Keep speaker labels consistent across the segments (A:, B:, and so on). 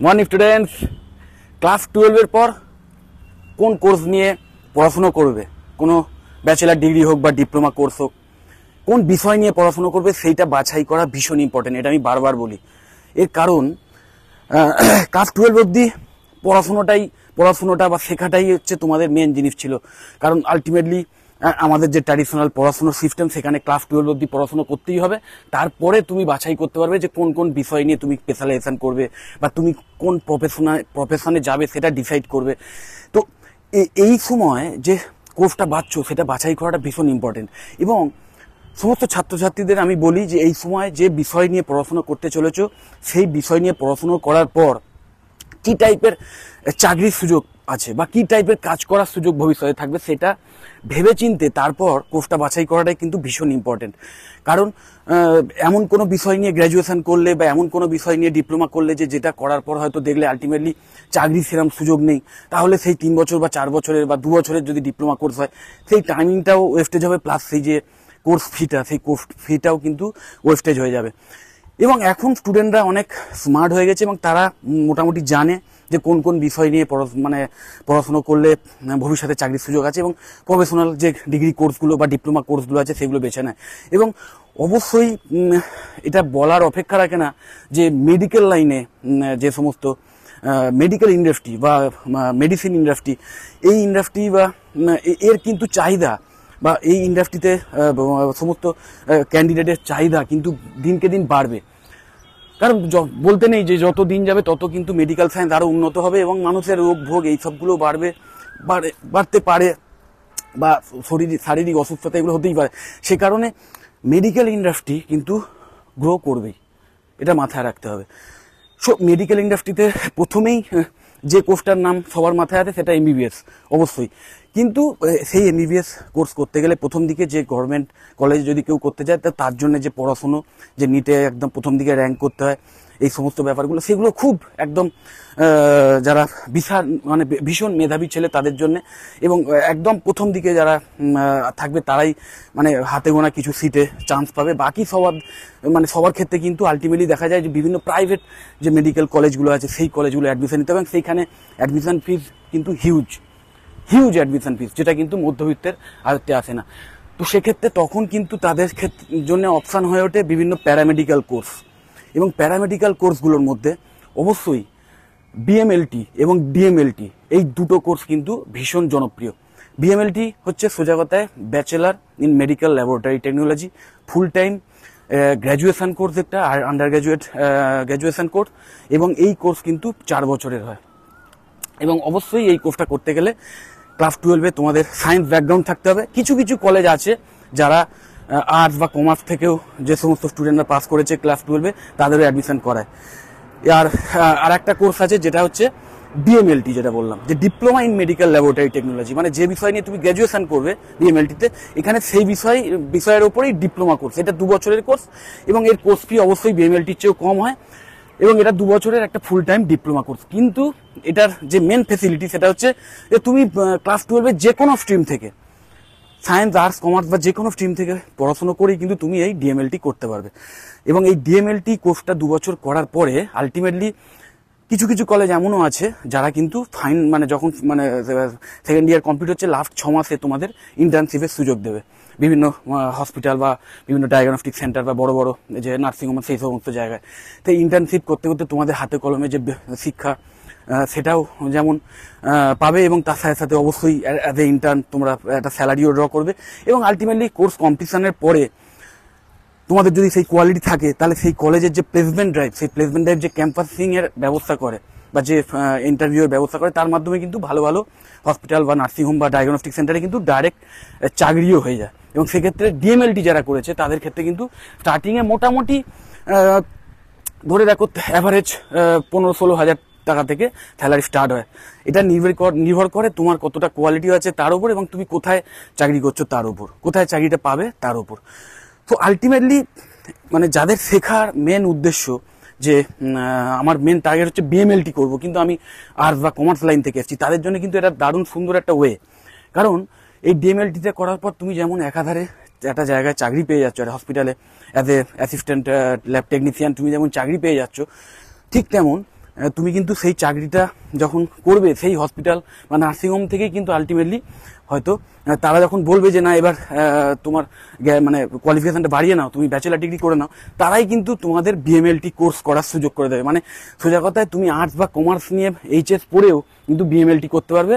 A: Morning students, class 12-এর পর কোন course নিয়ে পড়াশুনো করবে, কোনো ব্যাচেলার ডিগ্রি হোক বা ডিপ্লোমা কোর্স হোক, কোন বিষয় নিয়ে পড়াশুনো করবে সেইটা বাছাই করা ভীষণ ইম্পর্টেন্ট। এটা আমি বারবার বলি। এর কারণ ক্লাস 12 অবধি পড়াশুনোটা বা শেখাটাই হচ্ছে তোমাদের মেন জিনিস ছিল। কারণ আলটিমেটলি আমাদের যে ট্র্যাডিশনাল পড়াশোনার সিস্টেম, সেখানে ক্লাস 12 অবধি পড়াশোনা করতেই হবে। তারপরে তুমি বাছাই করতে পারবে যে কোন কোন বিষয় নিয়ে তুমি স্পেশালাইজেশন করবে বা তুমি কোন প্রফেশনে যাবে সেটা ডিসাইড করবে। তো এই সময় যে কোর্সটা বাছছো সেটা বাছাই করাটা ভীষণ ইম্পর্টেন্ট। এবং সমস্ত ছাত্রছাত্রীদের আমি বলি যে এই সময় যে বিষয় নিয়ে পড়াশোনা করতে চলেছো, সেই বিষয় নিয়ে পড়াশোনা করার পর কী টাইপের চাকরির সুযোগ আছে বা কী টাইপের কাজ করার সুযোগ ভবিষ্যতে থাকবে, সেটা ভেবেচিন্তে তারপর কোর্সটা বাছাই করাটাই কিন্তু ভীষণ ইম্পর্টেন্ট। কারণ এমন কোনো বিষয় নিয়ে গ্র্যাজুয়েশন করলে বা এমন কোনো বিষয় নিয়ে ডিপ্লোমা করলে যেটা করার পর হয়তো দেখলে আলটিমেটলি চাকরির সেরকম সুযোগ নেই, তাহলে সেই 3 বছর বা 4 বছরের বা 2 বছরের যদি ডিপ্লোমা কোর্স হয়, সেই টাইমিংটাও ওয়েস্টেজ হবে, প্লাস সেই যে কোর্স ফিটাও কিন্তু ওয়েস্টেজ হয়ে যাবে। এবং এখন স্টুডেন্টরা অনেক স্মার্ট হয়ে গেছে এবং তারা মোটামুটি জানে যে কোন কোন বিষয় নিয়ে পড়াশুনো করলে ভবিষ্যতে চাকরির সুযোগ আছে, এবং প্রফেশনাল যে ডিগ্রি কোর্সগুলো বা ডিপ্লোমা কোর্সগুলো আছে সেগুলো বেছে নেয়। এবং অবশ্যই এটা বলার অপেক্ষা রাখে না যে মেডিকেল লাইনে যে সমস্ত মেডিকেল ইন্ডাস্ট্রি বা মেডিসিন ইন্ডাস্ট্রি, এই ইন্ডাস্ট্রি বা এর কিন্তু চাহিদা বা এই ইন্ডাস্ট্রিতে সমস্ত ক্যান্ডিডেটের চাহিদা কিন্তু দিনকে দিন বাড়বে। কারণ বলতে নেই যে যত দিন যাবে তত কিন্তু মেডিকেল সায়েন্স আরও উন্নত হবে এবং মানুষের রোগ ভোগ এই সবগুলো বাড়তে পারে বা শারীরিক অসুস্থতা এগুলো হতেই পারে। সে কারণে মেডিকেল ইন্ডাস্ট্রি কিন্তু গ্রো করবেই, এটা মাথায় রাখতে হবে। সো মেডিকেল ইন্ডাস্ট্রিতে প্রথমেই যে কোর্সটার নাম সবার মাথায় আছে সেটা এমবিবিএস অবশ্যই। কিন্তু সেই এমবিবিএস কোর্স করতে গেলে প্রথম দিকে যে গভর্নমেন্ট কলেজ যদি কেউ করতে চায়, তার জন্য যে পড়াশুনো, যে নিটে একদম প্রথম দিকে র্যাঙ্ক করতে হয়, এই সমস্ত ব্যাপারগুলো সেগুলো খুব একদম যারা ভীষণ মেধাবী ছেলে তাদের জন্য, এবং একদম প্রথম দিকে যারা থাকবে তারাই হাতে গোনা কিছু সিটে চান্স পাবে। বাকি সবার ক্ষেত্রে কিন্তু আলটিমেটলি দেখা যায় যে বিভিন্ন প্রাইভেট যে মেডিকেল কলেজগুলো আছে সেই কলেজগুলো অ্যাডমিশন নিতে হবে, এবং সেইখানে অ্যাডমিশন ফিস কিন্তু হিউজ অ্যাডমিশন ফিস, যেটা কিন্তু মধ্যবিত্তের আয়ত্তে আসে না। তো সেক্ষেত্রে তখন কিন্তু তাদের জন্য অপশান হয়ে ওঠে বিভিন্ন প্যারামেডিক্যাল কোর্স, এবং প্যারামেডিক্যাল কোর্সগুলোর মধ্যে অবশ্যই বিএমএলটি এবং ডিএমএলটি এই দুটো কোর্স কিন্তু ভীষণ জনপ্রিয়। বিএমএলটি হচ্ছে সোজা কথায় bachelor in medical laboratory technology, full time graduation course, একটা আর আন্ডার গ্র্যাজুয়েশন কোর্স, এবং এই কোর্স কিন্তু 4 বছরের হয়। এবং অবশ্যই এই কোর্সটা করতে গেলে ক্লাস 12-এ তোমাদের সায়েন্স ব্যাকগ্রাউন্ড থাকতে হবে। কিছু কিছু কলেজ আছে যারা আর্টস বা কমার্স থেকেও যে সমস্ত স্টুডেন্টরা পাস করেছে ক্লাস 12-এ তাদেরও অ্যাডমিশন করায়। আর একটা কোর্স আছে যেটা হচ্ছে ডিএমএলটি, যেটা বললাম যে diploma in medical laboratory technology, যে বিষয় নিয়ে তুমি গ্র্যাজুয়েশন করবে ডিএমএলটিতে, এখানে সেই বিষয়ের ওপরেই ডিপ্লোমা কোর্স। এটা 2 বছরের কোর্স এবং এর কোর্স ফি অবশ্যই বিএমএলটির চেয়েও কম হয়, এবং এটা 2 বছরের একটা ফুল টাইম ডিপ্লোমা কোর্স। কিন্তু এটার যে মেন ফেসিলিটি সেটা হচ্ছে যে তুমি ক্লাস 12-এ যে কোনো স্ট্রিম থেকে, সায়েন্স, আর্টস, কমার্স বা যে কোনো স্ট্রিম থেকে পড়াশোনা করেই কিন্তু তুমি এই ডিএমএলটি করতে পারবে। এবং এই ডিএমএলটি কোর্সটা 2 বছর করার পরে আলটিমেটলি কিছু কিছু কলেজ এমনও আছে যারা কিন্তু যখন সেকেন্ড ইয়ার কমপ্লিট হচ্ছে, লাস্ট 6 মাসে তোমাদের ইন্টার্নশিপের সুযোগ দেবে বিভিন্ন হসপিটাল বা বিভিন্ন ডায়াগনস্টিক সেন্টার বা বড় বড় যে নার্সিংহোম, সেই সমস্ত জায়গায়। তো ইন্টার্নশিপ করতে করতে তোমাদের হাতে কলমে যে শিক্ষা সেটাও যেমন পাবে, এবং তার সাথে সাথে অবশ্যই অ্যাজ এ ইন্টার্ন তোমরা একটা স্যালারিও ড্র করবে। এবং আলটিমেটলি কোর্স কমপ্লিশনের পরে তোমাদের যদি সেই কোয়ালিটি থাকে, তাহলে সেই কলেজের যে প্লেসমেন্ট ড্রাইভ, সেই প্লেসমেন্ট ড্রাইভ যে ক্যাম্পাসিং এর ব্যবস্থা করে বা যে ইন্টারভিউ এর ব্যবস্থা করে, তার মাধ্যমে কিন্তু ভালো ভালো হসপিটাল বা নার্সিংহোম বা ডায়াগনস্টিক সেন্টারে কিন্তু ডাইরেক্ট চাকরিও হয়ে যায়। এবং সেক্ষেত্রে ডিএমএলটি যারা করেছে তাদের ক্ষেত্রে কিন্তু স্টার্টিংয়ে মোটামুটি ধরে রাখো অ্যাভারেজ 15-16 হাজার টাকা থেকে স্যালারি স্টার্ট হয়। এটা নির্ভর করে তোমার কতটা কোয়ালিটি আছে তার উপর, এবং তুমি কোথায় চাকরি করছো তার উপর, কোথায় চাকরিটা পাবে তার উপর। তো আলটিমেটলি যাদের শেখার মেন উদ্দেশ্য যে আমার মেন টার্গেট হচ্ছে বিএমএলটি করবো, কিন্তু আমি আর্টস বা কমার্স লাইন থেকে এসেছি, তাদের জন্য কিন্তু এটা দারুণ সুন্দর একটা ওয়ে। কারণ এই ডিএমএলটিতে করার পর তুমি যেমন একাধারে একটা জায়গায় চাকরি পেয়ে যাচ্ছ, একটা হসপিটালে as a assistant lab technician তুমি যেমন চাকরি পেয়ে যাচ্ছ, ঠিক তেমন তুমি কিন্তু সেই চাকরিটা যখন করবে সেই হসপিটাল বা নার্সিংহোম থেকেই কিন্তু আলটিমেটলি হয়তো তারা যখন বলবে যে না এবার তোমার মানে কোয়ালিফিকেশনটা বাড়িয়ে নাও, তুমি ব্যাচেলার ডিগ্রি করে নাও, তারাই কিন্তু তোমাদের বিএমএলটি কোর্স করার সুযোগ করে দেবে। মানে সোজা কথায় তুমি আর্টস বা কমার্স নিয়ে এইচএস পড়েও কিন্তু বিএমএলটি করতে পারবে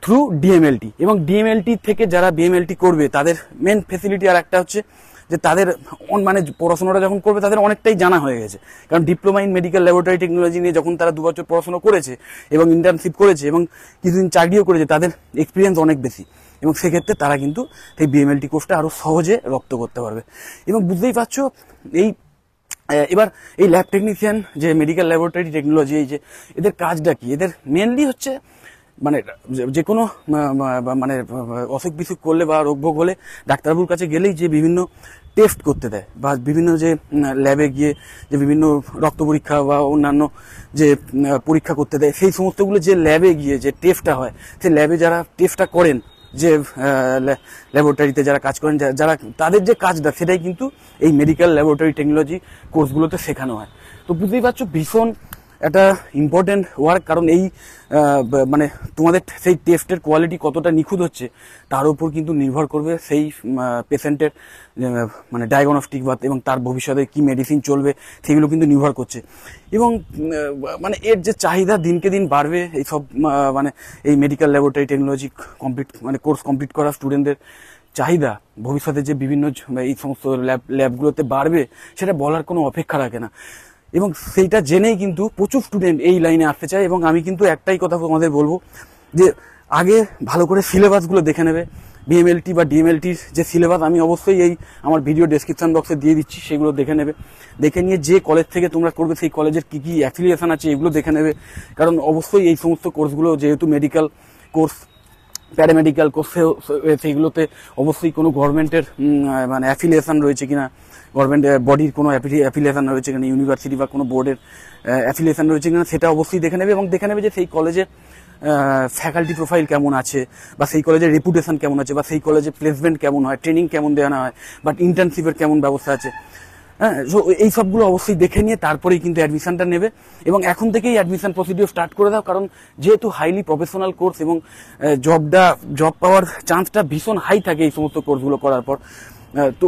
A: থ্রু ডিএমএলটি। এবং ডিএমএলটি থেকে যারা বিএমএলটি করবে তাদের মেন ফেসিলিটি আর একটা হচ্ছে যে তাদের মানে পড়াশোনাটা যখন করবে তাদের অনেকটাই জানা হয়ে গেছে, কারণ diploma in medical laboratory technology নিয়ে যখন তারা 2 বছর পড়াশোনা করেছে এবং ইন্টার্নশিপ করেছে এবং কিছুদিন চাকরিও করেছে, তাদের এক্সপিরিয়েন্স অনেক বেশি, এবং সেক্ষেত্রে তারা কিন্তু এই বিএমএলটি কোর্সটা আরো সহজে রপ্ত করতে পারবে। এবং বুঝতেই পারছো এই এবার এই ল্যাব টেকনিশিয়ান যে মেডিকেল ল্যাবরেটরি টেকনোলজি, এই যে এদের কাজটা কি, এদের মেনলি হচ্ছে মানে যে কোনো মানে অসুখ বিসুখ করলে বা রোগ ভোগ হলে ডাক্তারবাবুর কাছে গেলেই যে বিভিন্ন টেস্ট করতে দেয় বা বিভিন্ন যে ল্যাবে গিয়ে যে বিভিন্ন রক্ত পরীক্ষা বা অন্যান্য যে পরীক্ষা করতে দেয়, সেই সমস্তগুলো যে ল্যাবে গিয়ে যে টেস্টটা হয়, সেই ল্যাবে যারা টেস্টটা করেন, যে ল্যাবরেটরিতে যারা কাজ করেন, যারা তাদের যে কাজটা সেটাই কিন্তু এই মেডিকেল ল্যাবরেটরি টেকনোলজি কোর্সগুলোতে শেখানো হয়। তো বুঝতেই পারছো ভীষণ একটা ইম্পর্টেন্ট ওয়ার্ক, কারণ এই মানে তোমাদের সেই টেস্টের কোয়ালিটি কতটা নিখুঁত হচ্ছে তার উপর কিন্তু নির্ভর করবে সেই পেশেন্টের মানে ডায়াগনস্টিক বা এবং তার ভবিষ্যতে কি মেডিসিন চলবে সেগুলো কিন্তু নির্ভর করছে। এবং মানে এর যে চাহিদা দিনকে দিন বাড়বে, এইসব মানে এই মেডিকেল ল্যাবরেটরি টেকনোলজি মানে কোর্স কমপ্লিট করা স্টুডেন্টদের চাহিদা ভবিষ্যতে যে বিভিন্ন এই সমস্ত ল্যাবগুলোতে বাড়বে সেটা বলার কোনো অপেক্ষা রাখে না। এবং সেইটা জেনেই কিন্তু প্রচুর স্টুডেন্ট এই লাইনে আসতে চায়। এবং আমি কিন্তু একটাই কথা তোমাদের বলবো যে আগে ভালো করে সিলেবাসগুলো দেখে নেবে, বিএমএলটি বা ডিএমএলটির যে সিলেবাস আমি অবশ্যই এই আমার ভিডিও ডেসক্রিপশন বক্সে দিয়ে দিচ্ছি, সেগুলো দেখে নেবে। দেখে নিয়ে যে কলেজ থেকে তোমরা করবে সেই কলেজের কী কী অ্যাফিলিয়েশন আছে এগুলো দেখে নেবে, কারণ অবশ্যই এই সমস্ত কোর্সগুলো যেহেতু মেডিকেল কোর্স, প্যারামেডিক্যাল কোর্স, সেইগুলোতে অবশ্যই কোনো গভর্নমেন্টের মানে অ্যাফিলিয়েশন রয়েছে কিনা, গভর্নমেন্ট বডির কোনো অ্যাফিলিয়েশন রয়েছে কিনা, ইউনিভার্সিটি বা কোনো বোর্ডের অ্যাফিলিয়েশন রয়েছে কিনা সেটা অবশ্যই দেখে নেবে। এবং দেখে নেবে যে সেই কলেজের ফ্যাকাল্টি প্রোফাইল কেমন আছে, বা সেই কলেজের রেপুটেশন কেমন আছে, বা সেই কলেজে প্লেসমেন্ট কেমন হয়, ট্রেনিং কেমন দেওয়া হয়, বাট ইন্টার্নশিপের কেমন ব্যবস্থা আছে। হ্যাঁ, সো এই সবগুলো অবশ্যই দেখে নিয়ে তারপরেই কিন্তু অ্যাডমিশনটা নেবে। এবং এখন থেকেই অ্যাডমিশন প্রসিডিওর স্টার্ট করে দাও, কারণ যেহেতু হাইলি প্রফেশনাল কোর্স এবং জব পাওয়ার চান্সটা ভীষণ হাই থাকে এই সমস্ত কোর্সগুলো করার পর। তো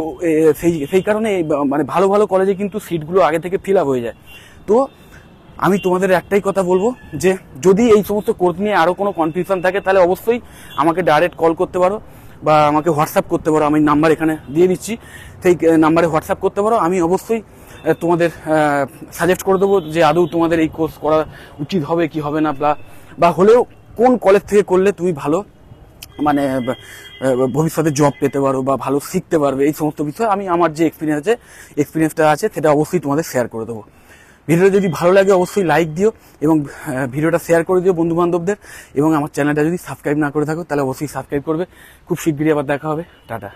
A: সেই কারণে মানে ভালো ভালো কলেজে কিন্তু সিটগুলো আগে থেকে ফিল আপ হয়ে যায়। তো আমি তোমাদের একটাই কথা বলবো যে যদি এই সমস্ত কোর্স নিয়ে আরো কোনো কনফিউশন থাকে তাহলে অবশ্যই আমাকে ডাইরেক্ট কল করতে পারো বা আমাকে হোয়াটসঅ্যাপ করতে পারো, আমি নাম্বার এখানে দিয়ে দিচ্ছি, সেই নাম্বারে হোয়াটসঅ্যাপ করতে পারো। আমি অবশ্যই তোমাদের সাজেস্ট করে দেবো যে আদৌ তোমাদের এই কোর্স করা উচিত হবে কি হবে না, বা হলেও কোন কলেজ থেকে করলে তুমি ভালো মানে ভবিষ্যতে জব পেতে পারো বা ভালো শিখতে পারবে, এই সমস্ত বিষয় আমি আমার যে এক্সপিরিয়েন্সটা আছে সেটা অবশ্যই তোমাদের শেয়ার করে দেবো। ভিডিওটা যদি ভালো লাগে অবশ্যই লাইক দিও এবং ভিডিওটা শেয়ার করে দিও বন্ধু বান্ধবদের। এবং আমার চ্যানেলটা যদি সাবস্ক্রাইব না করে থাকো তাহলে অবশ্যই সাবস্ক্রাইব করবে। খুব শীঘ্রই আবার দেখা হবে। টাটা।